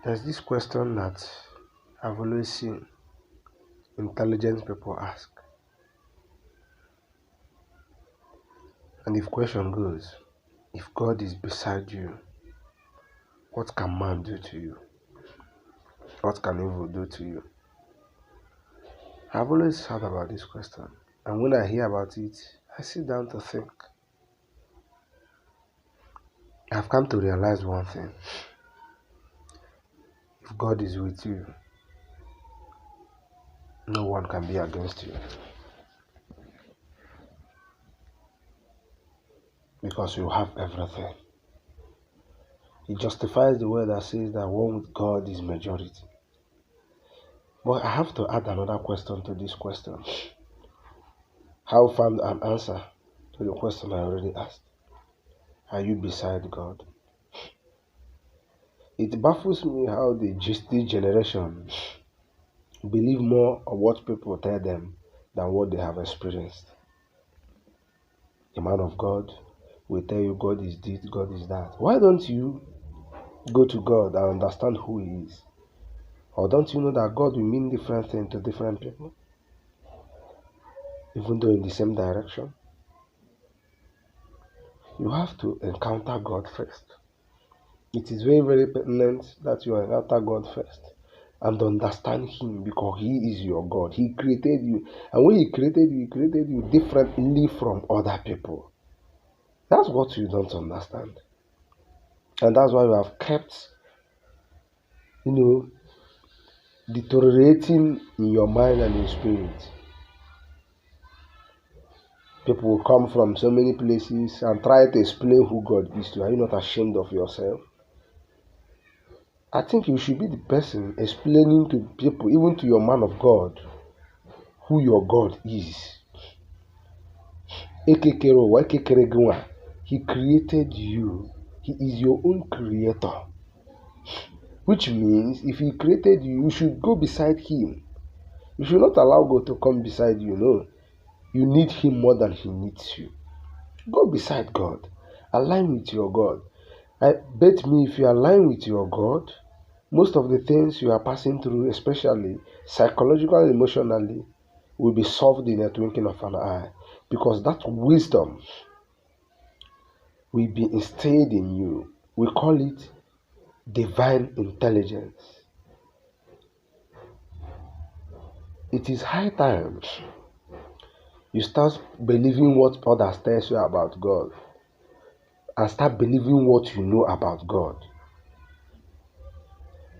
There's this question that I've always seen intelligent people ask. And the question goes, if God is beside you, what can man do to you? What can evil do to you? I've always heard about this question. And when I hear about it, I sit down to think. I've come to realize one thing. If God is with you, no one can be against you. Because you have everything. It justifies the word that says that one with God is majority. But I have to add another question to this question. How found an answer to the question I already asked? Are you beside God? It baffles me how this generation believe more of what people tell them than what they have experienced. A man of God will tell you God is this, God is that. Why don't you go to God and understand who He is? Or don't you know that God will mean different things to different people? Even though in the same direction? You have to encounter God first. It is very, very pertinent that you encounter God first and understand Him, because He is your God. He created you. And when He created you differently from other people. That's what you don't understand. And that's why you have kept, deteriorating in your mind and in spirit. People will come from so many places and try to explain who God is to you. Are you not ashamed of yourself? I think you should be the person explaining to people, even to your man of God, who your God is. He created you. He is your own creator. Which means if He created you, you should go beside Him. You should not allow God to come beside you. No. You need Him more than He needs you. Go beside God. Align with your God. I bet me if you align with your God, most of the things you are passing through, especially psychologically and emotionally, will be solved in a twinkling of an eye. Because that wisdom will be instilled in you. We call it divine intelligence. It is high time you start believing what others tell you about God and start believing what you know about God.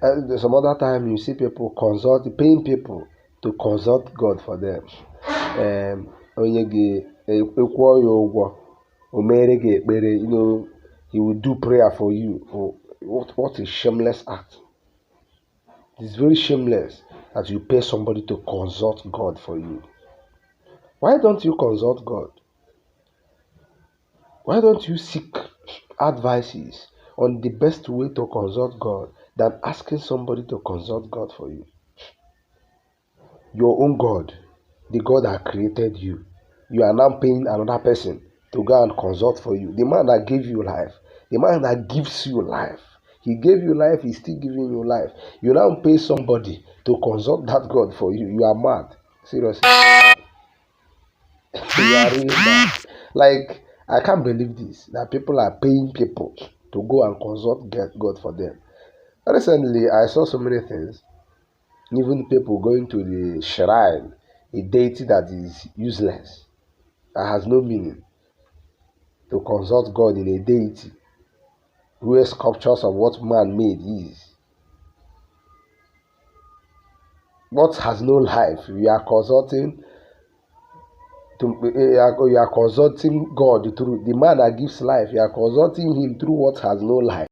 And some other time you see people paying people to consult God for them. He will do prayer for you. What a shameless act. It's very shameless that you pay somebody to consult God for you. Why don't you consult God? Why don't you seek advices on the best way to consult God than asking somebody to consult God for you? Your own God, the God that created you, you are now paying another person to go and consult for you. The man that gave you life, the man that gives you life, He gave you life, He's still giving you life. You now pay somebody to consult that God for you. You are mad. Seriously. You are really mad. Like, I can't believe this, that people are paying people to go and consult God for them. Recently, I saw so many things. Even people going to the shrine, a deity that is useless, that has no meaning, to consult God in a deity where sculptures of what man made is. What has no life, you are consulting God through the man that gives life. You are consulting Him through what has no life.